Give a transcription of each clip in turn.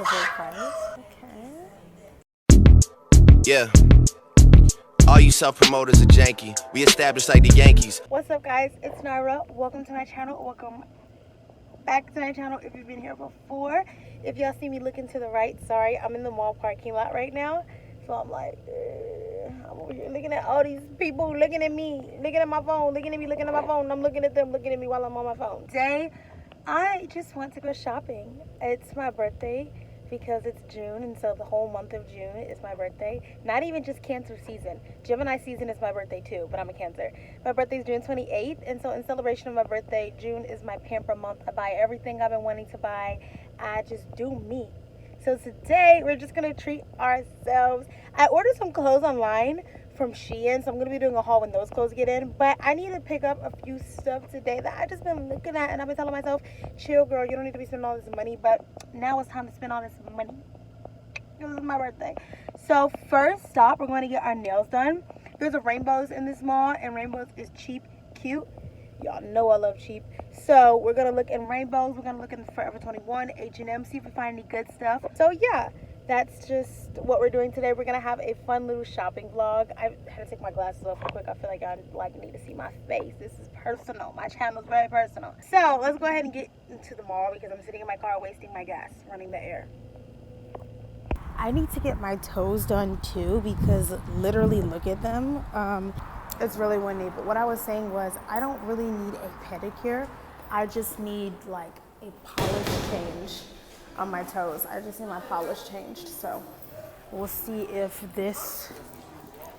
Overpriced. Okay. Yeah. All you self-promoters are janky. We established like the Yankees. What's up, guys? It's Nyra. Welcome to my channel. Welcome back to my channel if you've been here before. If y'all see me looking to the right, sorry, I'm in the mall parking lot right now. So I'm like, I'm over here looking at all these people looking at me, looking at my phone, looking at me, looking at my phone. And I'm looking at them, looking at me while I'm on my phone. Today, I just want to go shopping. It's my birthday because it's June, and so the whole month of June is my birthday. Not even just Cancer season. Gemini season is my birthday too, but I'm a Cancer. My birthday is June 28th, and so in celebration of my birthday, June is my pamper month. I buy everything I've been wanting to buy. I just do me. So today, we're just gonna treat ourselves. I ordered some clothes online from Shein, so I'm gonna be doing a haul when those clothes get in, but I need to pick up a few stuff today that I just been looking at, and I've been telling myself, chill girl, you don't need to be spending all this money, but now it's time to spend all this money. This is my birthday. So first stop, we're going to get our nails done. There's a Rainbows in this mall, and Rainbows is cheap, cute. Y'all know I love cheap. So we're gonna look in Rainbows, we're gonna look in Forever 21, H&M, see if we find any good stuff. So yeah, that's just what we're doing today. We're gonna have a fun little shopping vlog. I had to take my glasses off real quick. I feel like I need to see my face. This is personal. My channel is very personal. So let's go ahead and get into the mall because I'm sitting in my car wasting my gas, running the air. I need to get my toes done too because literally look at them. It's really windy, but what I was saying was I don't really need a pedicure. I just need like a polish change on my toes. I just need my polish changed. So we'll see if this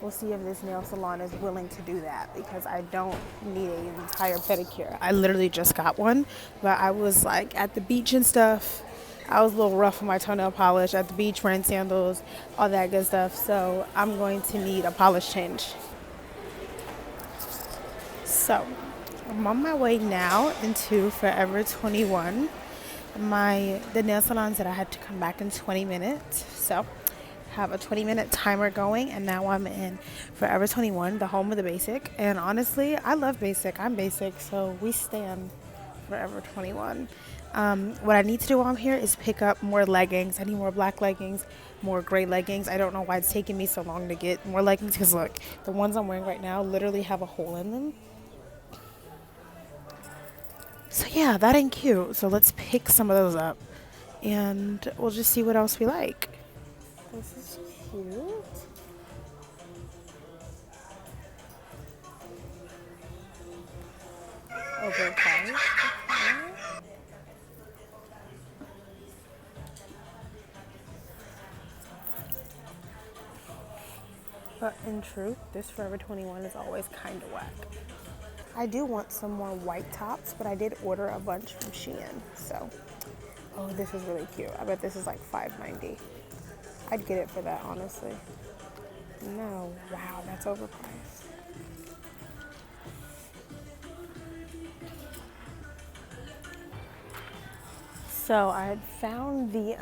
nail salon is willing to do that because I don't need an entire pedicure. I literally just got one, but I was like at the beach and stuff. I was a little rough with my toenail polish at the beach, wearing sandals, all that good stuff. So I'm going to need a polish change. So I'm on my way now into Forever 21. The nail salon said I had to come back in 20 minutes. So I have a 20-minute timer going, and now I'm in Forever 21, the home of the basic. And honestly, I love basic. I'm basic, so we stand Forever 21. What I need to do while I'm here is pick up more leggings. I need more black leggings, more gray leggings. I don't know why it's taking me so long to get more leggings because look, the ones I'm wearing right now literally have a hole in them. So yeah, that ain't cute. So let's pick some of those up and we'll just see what else we like. This is cute. Overpriced. Okay. But in truth, this Forever 21 is always kind of whack. I do want some more white tops, but I did order a bunch from Shein. So, oh, this is really cute. I bet this is like $5.90. I'd get it for that, honestly. No, wow, that's overpriced. So I had found the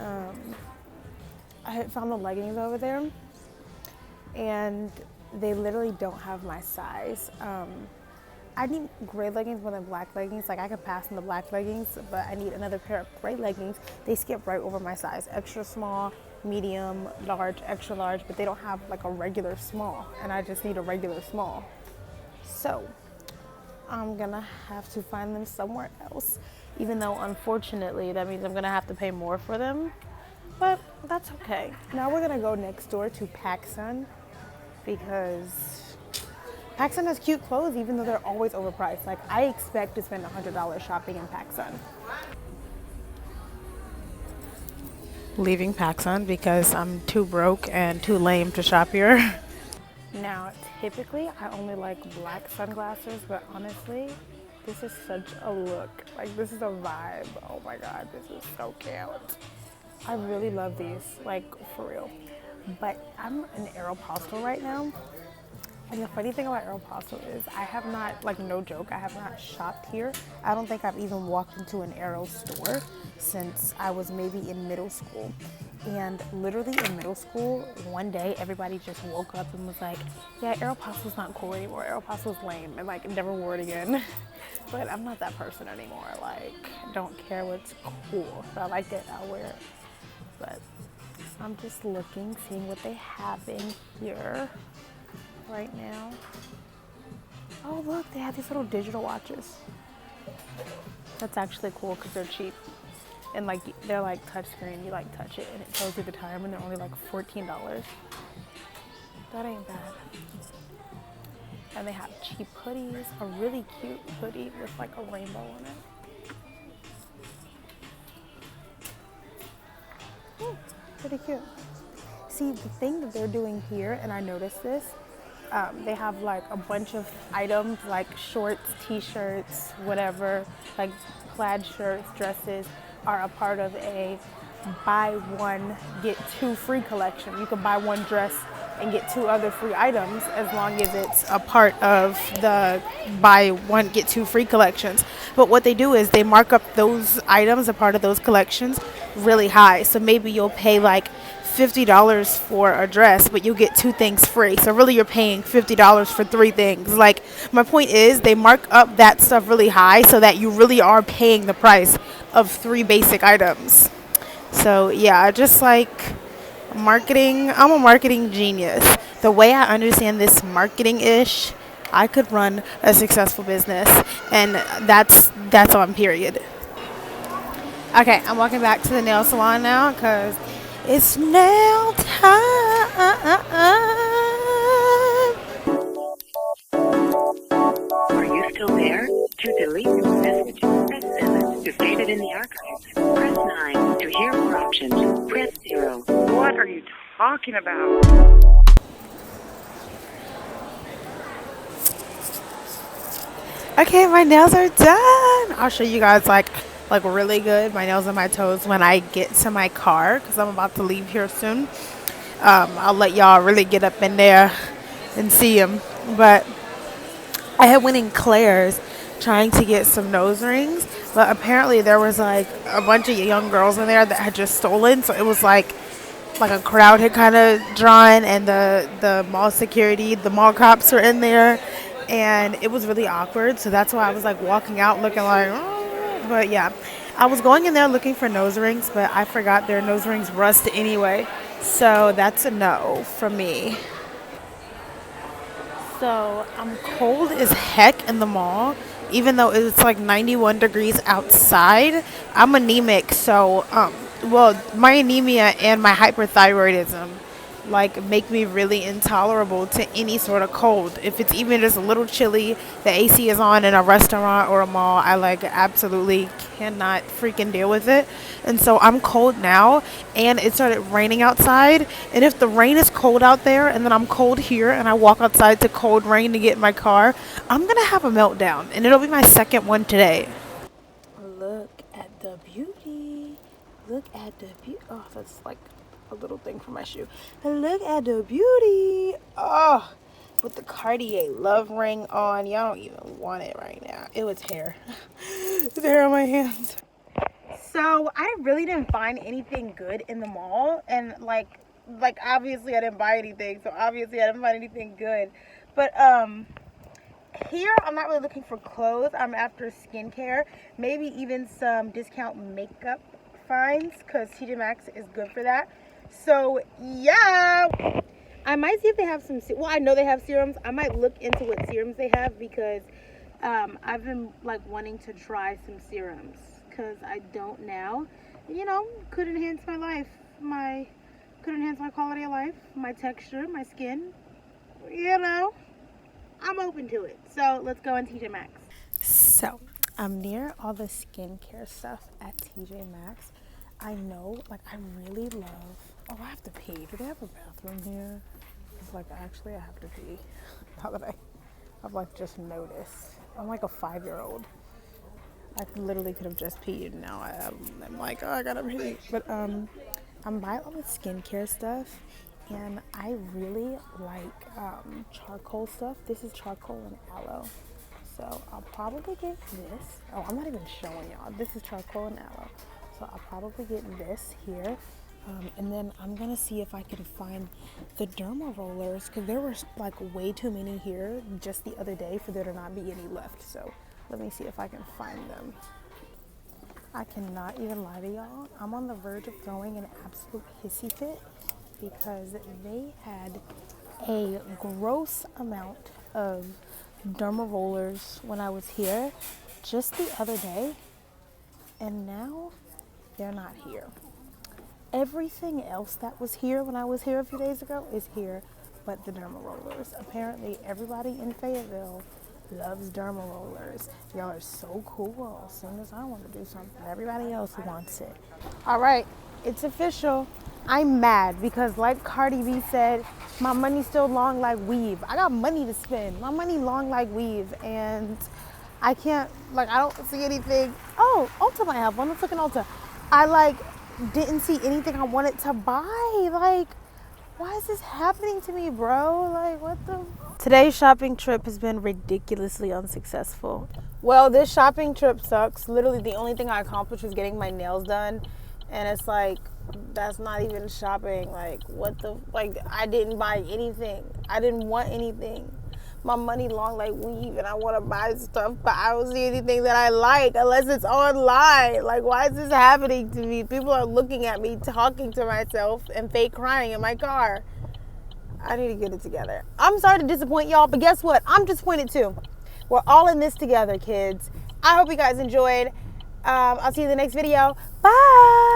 leggings over there, and they literally don't have my size. I need gray leggings more than black leggings. Like I could pass on the black leggings, but I need another pair of gray leggings. They skip right over my size. Extra small, medium, large, extra large, but they don't have like a regular small, and I just need a regular small. So I'm gonna have to find them somewhere else, even though unfortunately that means I'm gonna have to pay more for them, but that's okay. Now we're gonna go next door to PacSun because PacSun has cute clothes even though they're always overpriced. Like I expect to spend $100 shopping in PacSun. Leaving PacSun because I'm too broke and too lame to shop here. Now, typically I only like black sunglasses, but honestly, this is such a look. Like this is a vibe. Oh my God, this is so cute. I really love these, like for real. But I'm in Aeropostale right now. And the funny thing about Aeropostale is I have not, like no joke, I have not shopped here. I don't think I've even walked into an Aero store since I was maybe in middle school. And literally in middle school, one day everybody just woke up and was like, yeah, Aeropostale's not cool anymore. Aeropostale's lame, and like never wore it again. But I'm not that person anymore. Like, don't care what's cool. If I like it, I'll wear it. but I'm just looking, seeing what they have in here right now. Oh look, they have these little digital watches. That's actually cool because they're cheap. And like they're like touchscreen, you like touch it and it tells you the time, and they're only like $14. That ain't bad. And they have cheap hoodies, a really cute hoodie with like a rainbow on it. Pretty cute. See, the thing that they're doing here, and I noticed this, they have like a bunch of items like shorts, t-shirts, whatever, like plaid shirts, dresses are a part of a buy one, get two free collection. You can buy one dress and get two other free items as long as it's a part of the buy one, get two free collections. But what they do is they mark up those items, a part of those collections, really high. So maybe you'll pay like $50 for a dress, but you'll get two things free. So really you're paying $50 for three things. Like, my point is they mark up that stuff really high so that you really are paying the price of three basic items. So yeah, just like marketing, I'm a marketing genius. The way I understand this marketing-ish, I could run a successful business, and that's on period. Okay, I'm walking back to the nail salon now because it's nail time. Are you still there? To delete your message, press 7. To save it in the archives, press 9. To hear more options, press 0. What are you talking about? Okay, my nails are done. I'll show you guys like really good, my nails and my toes, when I get to my car because I'm about to leave here soon. I'll let y'all really get up in there and see them. But I had went in Claire's trying to get some nose rings, but apparently there was like a bunch of young girls in there that had just stolen. So it was like a crowd had kind of drawn, and the mall security, the mall cops were in there, and it was really awkward. So that's why I was like walking out looking like, oh. But yeah, I was going in there looking for nose rings, but I forgot their nose rings rust anyway. So that's a no from me. So I'm cold as heck in the mall, even though it's like 91 degrees outside. I'm anemic, so well, my anemia and my hyperthyroidism like make me really intolerable to any sort of cold. If it's even just a little chilly, the AC is on in a restaurant or a mall, I like absolutely cannot freaking deal with it. And so I'm cold now, and it started raining outside, and if the rain is cold out there and then I'm cold here and I walk outside to cold rain to get in my car, I'm gonna have a meltdown, and it'll be my second one today. Look at the beauty. Look at the beauty. Oh, that's like a little thing for my shoe. Look at the beauty. Oh, with the Cartier love ring on. Y'all don't even want it right now. It was hair. It's hair on my hands. So I really didn't find anything good in the mall, and like obviously I didn't buy anything, so obviously I didn't find anything good. But here I'm not really looking for clothes. I'm after skincare, maybe even some discount makeup finds, because TJ Maxx is good for that. So yeah, I might see if they have some, well, I know they have serums. I might look into what serums they have, because I've been like wanting to try some serums, because I don't now, you know, could enhance my life, could enhance my quality of life, my texture, my skin, you know. I'm open to it. So let's go on TJ Maxx. So I'm near all the skincare stuff at TJ Maxx. I know, like, I really love, oh, I have to pee. Do they have a bathroom here? It's like, actually, I have to pee. Now that I've like just noticed. I'm like a 5-year-old. I literally could have just peed. Now I'm like, oh, I gotta pee. But I'm buying all the skincare stuff, and I really like charcoal stuff. This is charcoal and aloe. So I'll probably get this. Oh, I'm not even showing y'all. This is charcoal and aloe. So I'll probably get this here. And then I'm gonna see if I can find the derma rollers, because there were like way too many here just the other day for there to not be any left. So let me see if I can find them. I cannot even lie to y'all. I'm on the verge of throwing an absolute hissy fit because they had a gross amount of derma rollers when I was here just the other day, and now they're not here. Everything else that was here when I was here a few days ago is here, but the derma rollers. Apparently everybody in Fayetteville loves derma rollers. Y'all are so cool. As soon as I want to do something, everybody else wants it. All right, it's official. I'm mad because, like Cardi B said, my money's still long like weave. I got money to spend. My money long like weave, and I can't, like, I don't see anything. Oh, Ulta might have one. Let's look in Ulta. I didn't see anything I wanted to buy. Like, why is this happening to me, bro? Like, what the? Today's shopping trip has been ridiculously unsuccessful. Well, this shopping trip sucks. Literally, the only thing I accomplished was getting my nails done. And it's like, that's not even shopping. Like, what the? Like, I didn't buy anything. I didn't want anything. My money long like weave, and I want to buy stuff, but I don't see anything that I like unless it's online. Like, why is this happening to me? People are looking at me, talking to myself, and fake crying in my car. I need to get it together. I'm sorry to disappoint y'all, but guess what? I'm disappointed too. We're all in this together, kids. I hope you guys enjoyed. I'll see you in the next video. Bye.